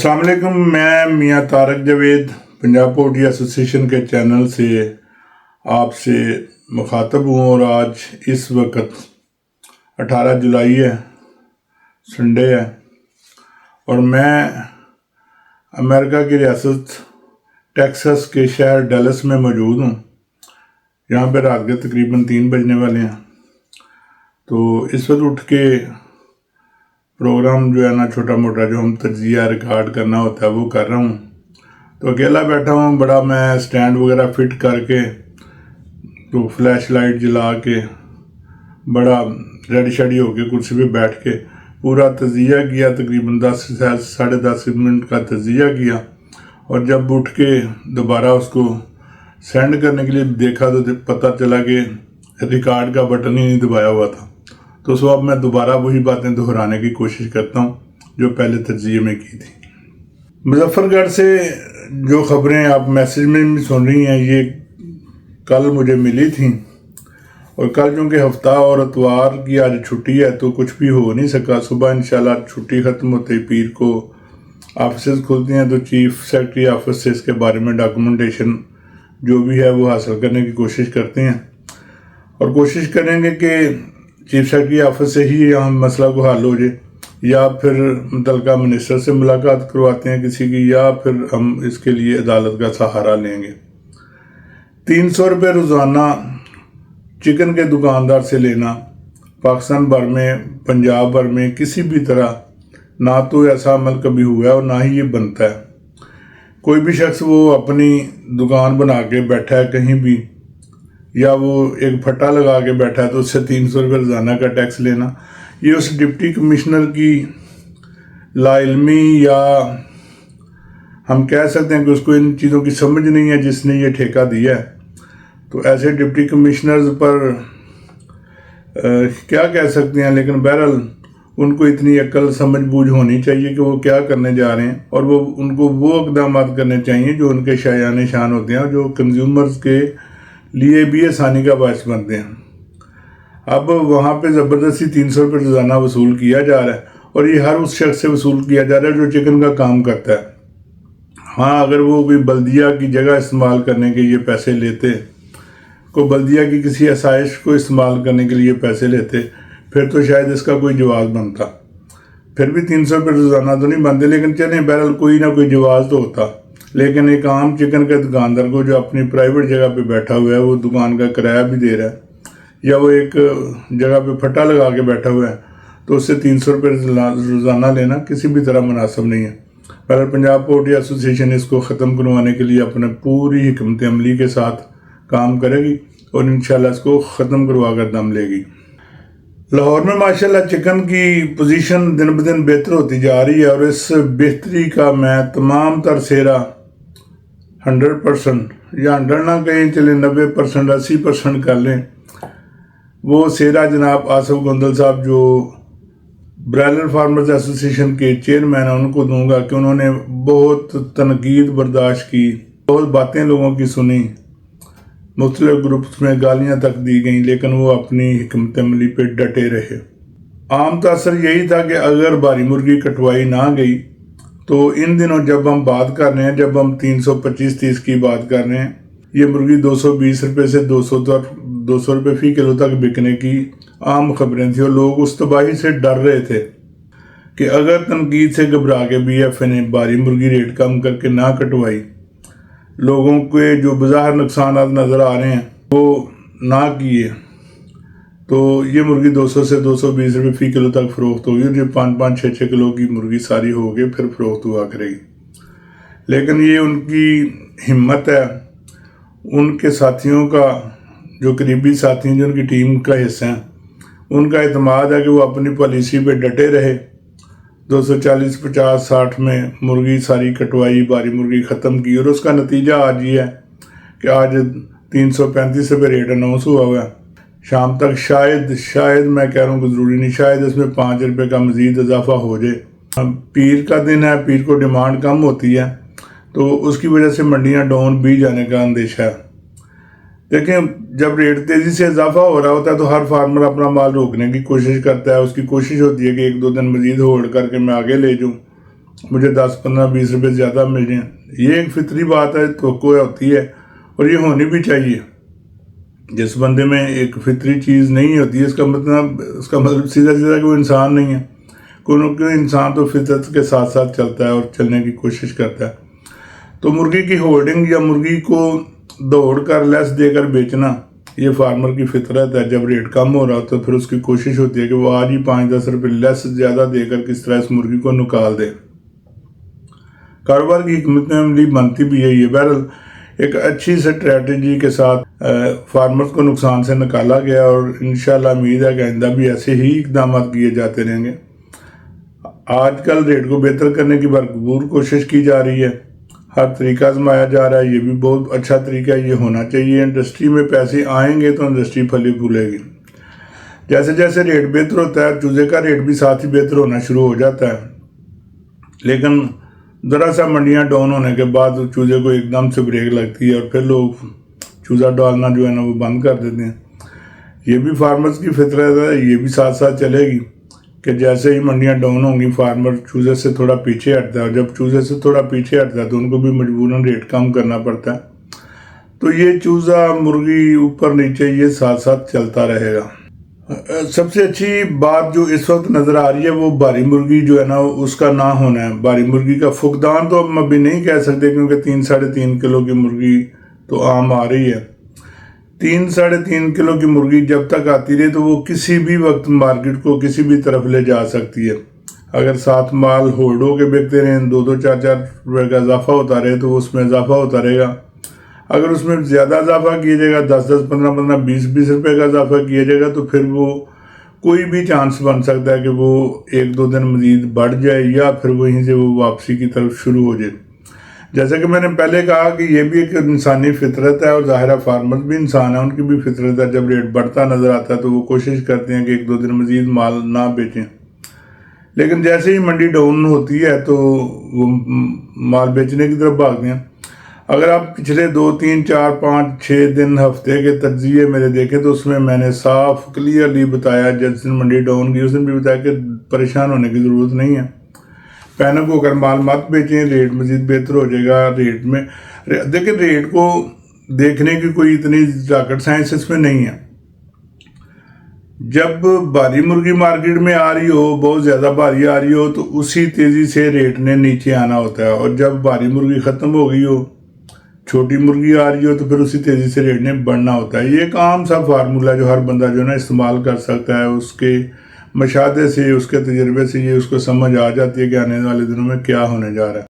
अस्सलाम वालेकुम। मैं मियाँ तारक जावेद पंजाब पोल्ट्री एसोसिएशन के चैनल से आपसे मुखातब हूँ और आज इस वक्त 18 जुलाई है, संडे है, और मैं अमेरिका की रियासत टेक्सास के शहर डैलस में मौजूद हूँ। यहाँ पे रात के तकरीबन 3 बजने वाले हैं। तो इस वक्त उठ के प्रोग्राम जो है ना, छोटा मोटा जो हम तज्जिया रिकॉर्ड करना होता है वो कर रहा हूँ। तो अकेला बैठा हूँ, बड़ा मैं स्टैंड वगैरह फिट करके तो फ्लैश लाइट जला के बड़ा रेडी शेडी होके कुर्सी पे बैठ के पूरा तज्जिया किया। तकरीबन 10 से 10:30 मिनट का तज्जिया किया, और जब उठ के दोबारा उसको सेंड करने के लिए देखा तो पता चला कि रिकॉर्ड का बटन ही नहीं दबाया हुआ था। तो सो अब मैं दोबारा वही बातें दोहराने की कोशिश करता हूँ जो पहले तज्जिये में की थी। मुजफ्फरगढ़ से जो खबरें आप मैसेज में भी सुन रही हैं, ये कल मुझे मिली थी, और कल चूँकि हफ्ता और इतवार की आज छुट्टी है तो कुछ भी हो नहीं सका। सुबह इंशाल्लाह छुट्टी ख़त्म होते ही पीर को ऑफिस खुलती हैं तो चीफ सेक्रेटरी ऑफिस से इसके बारे में डॉक्यूमेंटेशन जो भी है वो हासिल करने की कोशिश करते हैं, और कोशिश करेंगे कि चीफ सेक्रेटरी ऑफिस से ही हम मसला को हल हो जाए, या फिर मुतलका मिनिस्टर से मुलाकात करवाते हैं किसी की, या फिर हम इसके लिए अदालत का सहारा लेंगे। 300 रुपये रोज़ाना चिकन के दुकानदार से लेना पाकिस्तान भर में, पंजाब भर में किसी भी तरह ना तो ऐसा अमल कभी हुआ है और ना ही ये बनता है। कोई भी शख्स वो अपनी दुकान बना के बैठा है कहीं भी, या वो एक फट्टा लगा के बैठा है तो उससे 300 रुपये रोज़ाना का टैक्स लेना, ये उस डिप्टी कमिश्नर की लाइल्मी, या हम कह सकते हैं कि उसको इन चीज़ों की समझ नहीं है जिसने ये ठेका दिया है। तो ऐसे डिप्टी कमिश्नर्स पर क्या कह सकते हैं, लेकिन बहरहाल उनको इतनी अक्ल समझ बूझ होनी चाहिए कि वो क्या करने जा रहे हैं, और वो उनको वो इक़दाम करने चाहिए जो उनके शायान शान होते हैं और जो कंज्यूमर्स के लिए भी आसानी का बायस बनते हैं। अब वहाँ पे ज़बरदस्ती 300 रुपये रोज़ाना वसूल किया जा रहा है, और ये हर उस शख्स से वसूल किया जा रहा है जो चिकन का काम करता है। हाँ, अगर वो कोई बल्दिया की जगह इस्तेमाल करने के ये पैसे लेते, को बल्दिया की किसी आसाइश को इस्तेमाल करने के लिए पैसे लेते, फिर तो शायद इसका कोई जवाब बनता। फिर भी 300 रुपये रोज़ाना तो नहीं बनते, लेकिन चलें बहरहाल कोई ना कोई जवाब तो होता। लेकिन एक आम चिकन के दुकानदार को जो अपनी प्राइवेट जगह पे बैठा हुआ है, वो दुकान का किराया भी दे रहा है, या वो एक जगह पे फट्टा लगा के बैठा हुआ है, तो उससे 300 रुपये रोज़ाना लेना किसी भी तरह मुनासिब नहीं है। पर पंजाब पोल्ट्री एसोसिएशन इसको ख़त्म करवाने के लिए अपने पूरी हिकमत अमली के साथ काम करेगी, और इंशाल्लाह इसको ख़त्म करवा कर दम लेगी। लाहौर में माशाल्लाह चिकन की पोजीशन दिन ब दिन बेहतर होती जा रही है, और इस बेहतरी का मैं तमाम तर सेहरा 100% या 100 ना कहें, चले 90%, 80% कर लें, वो सेहरा जनाब आसिफ गोंदल साहब जो ब्रायलर फार्मर्स एसोसिएशन के चेयरमैन हैं उनको दूंगा कि उन्होंने बहुत तनकीद बर्दाश्त की, बहुत बातें लोगों की सुनी, मुख्तलिफ ग्रुप्स में गालियां तक दी गई, लेकिन वो अपनी हिकमत अमली पे डटे रहे। आम तासर यही था कि अगर बारी मुर्गी कटवाई ना गई तो इन दिनों जब हम बात कर रहे हैं, जब हम 325-30 की बात कर रहे हैं, ये मुर्गी 220 रुपये से 200 रुपये फ़ी किलो तक बिकने की आम खबरें थी, और लोग उस तबाही से डर रहे थे कि अगर तनकीद से घबरा के BF ने बारी मुर्गी रेट कम करके ना कटवाई, लोगों के जो बाज़ार नुकसान नज़र आ रहे हैं वो ना किए, तो ये मुर्गी 200 से 220 रुपये फ़ी किलो तक फ़रोख्त होगी, और जो 5-5, 6-6 किलो की मुर्गी सारी हो गई फिर फ़रोख्त हुआ करेगी। लेकिन ये उनकी हिम्मत है, उनके साथियों का, जो करीबी साथी जो उनकी टीम का हिस्सा हैं, उनका एतमाद है कि वो अपनी पॉलिसी पे डटे रहे। 240, 50, 60 में मुर्गी सारी कटवाई, बारी मुर्गी ख़त्म की, और उसका नतीजा आज ये है कि आज 335 रुपये रेट अनाउंस हुआ हुआ है। शाम तक शायद मैं कह रहा हूँ कि ज़रूरी नहीं, शायद इसमें 5 रुपये का मज़ीद इजाफा हो जाए। पीर का दिन है, पीर को डिमांड कम होती है, तो उसकी वजह से मंडियाँ डाउन भी जाने का अंदेशा है। देखें, जब रेट तेज़ी से इजाफा हो रहा होता है तो हर फार्मर अपना माल रोकने की कोशिश करता है, उसकी कोशिश होती है कि 1-2 दिन मज़ीद होल्ड करके मैं आगे ले जाऊँ, مجھے 10 15 20 روپے زیادہ مل جائیں، یہ ایک فطری بات ہے، توقع ہوتی ہے اور یہ ہونی بھی چاہیے۔ جس بندے میں ایک فطری چیز نہیں ہوتی ہے، اس کا مطلب سیدھا سیدھا کہ وہ انسان نہیں ہے۔ کوئی انسان تو فطرت کے ساتھ ساتھ چلتا ہے اور چلنے کی کوشش کرتا ہے۔ تو مرغی کی ہولڈنگ یا مرغی کو دوڑ کر لیس دے کر بیچنا، یہ فارمر کی فطرت ہے۔ جب ریٹ کم ہو رہا ہو تو پھر اس کی کوشش ہوتی ہے کہ وہ آج ہی 5 10 روپے لیس زیادہ دے کر کس طرح اس مرغی کو نکال دے۔ کاروبار کی حکمت عملی بنتی بھی ہے یہ۔ بہرحال ایک اچھی اسٹریٹجی کے ساتھ فارمرز کو نقصان سے نکالا گیا، اور انشاءاللہ امید ہے کہ آئندہ بھی ایسے ہی اقدامات کیے جاتے رہیں گے۔ آج کل ریٹ کو بہتر کرنے کی بھرپور کوشش کی جا رہی ہے، ہر طریقہ آزمایا جا رہا ہے، یہ بھی بہت اچھا طریقہ ہے، یہ ہونا چاہیے۔ انڈسٹری میں پیسے آئیں گے تو انڈسٹری پھلی پھولے گی۔ جیسے جیسے ریٹ بہتر ہوتا ہے، چوزے کا ریٹ بھی ساتھ ہی بہتر ہونا شروع ہو جاتا ہے، لیکن ذرا سا منڈیاں ڈاؤن ہونے کے بعد چوزے کو ایک دم سے بریک لگتی ہے اور پھر لوگ چوزہ ڈالنا جو ہے نا وہ بند کر دیتے ہیں۔ یہ بھی فارمرز کی فطرت ہے، یہ بھی ساتھ ساتھ چلے گی کہ جیسے ہی منڈیاں ڈاؤن ہوں گی فارمر چوزے سے تھوڑا پیچھے ہٹتا ہے، اور جب چوزے سے تھوڑا پیچھے ہٹتا ہے تو ان کو بھی مجبوراً ریٹ کم کرنا پڑتا ہے۔ تو یہ چوزہ مرغی اوپر نیچے یہ ساتھ ساتھ چلتا رہے گا۔ سب سے اچھی بات جو اس وقت نظر آ رہی ہے وہ باری مرغی جو ہے نا اس کا نہ ہونا ہے۔ باری مرغی کا فقدان تو ہم ابھی نہیں کہہ سکتے، کیونکہ 3 ساڑھے 3 کلو کی مرغی تو عام آ رہی ہے۔ 3 ساڑھے 3 کلو کی مرغی جب تک آتی رہے تو وہ کسی بھی وقت مارکیٹ کو کسی بھی طرف لے جا سکتی ہے۔ اگر 7 مال ہولڈ ہو کے بیکتے رہیں، 2 4 روپے کا اضافہ ہوتا رہے تو اس میں اضافہ ہوتا رہے گا۔ اگر اس میں زیادہ اضافہ کیا جائے گا، 10 10 15 15 20 روپے کا اضافہ کیا جائے گا، تو پھر وہ کوئی بھی چانس بن سکتا ہے کہ وہ 1 2 دن مزید بڑھ جائے، یا پھر وہیں سے وہ واپسی کی طرف شروع ہو جائے۔ جیسا کہ میں نے پہلے کہا کہ یہ بھی ایک انسانی فطرت ہے، اور ظاہرہ فارمرز بھی انسان ہیں، ان کی بھی فطرت ہے۔ جب ریٹ بڑھتا نظر آتا ہے تو وہ کوشش کرتے ہیں کہ 1 2 دن مزید مال نہ بیچیں، لیکن جیسے ہی منڈی ڈاؤن ہوتی ہے تو وہ مال بیچنے کی طرف بھاگتے ہیں۔ اگر آپ پچھلے 2 3 4 5 6 دن ہفتے کے تجزیے میرے دیکھیں تو اس میں نے صاف کلیئرلی بتایا، جس دن منڈی ڈاؤن کی اس دن بھی بتایا کہ پریشان ہونے کی ضرورت نہیں ہے، پینک ہو کر مال مت بیچیں، ریٹ مزید بہتر ہو جائے گا۔ ریٹ میں دیکھیں، ریٹ کو دیکھنے کی کوئی اتنی راکٹ سائنس اس میں نہیں ہے۔ جب بھاری مرغی مارکیٹ میں آ رہی ہو، بہت زیادہ بھاری آ رہی ہو، تو اسی تیزی سے ریٹ نے نیچے آنا ہوتا ہے، اور جب بھاری مرغی ختم ہو گئی ہو، چھوٹی مرغی آ رہی ہو، تو پھر اسی تیزی سے ریٹ نے بڑھنا ہوتا ہے۔ یہ ایک عام سا فارمولہ جو ہر بندہ جو ہے نا استعمال کر سکتا ہے، اس کے مشاہدے سے، اس کے تجربے سے یہ اس کو سمجھ آ جاتی ہے کہ آنے والے دنوں میں کیا ہونے جا رہا ہے۔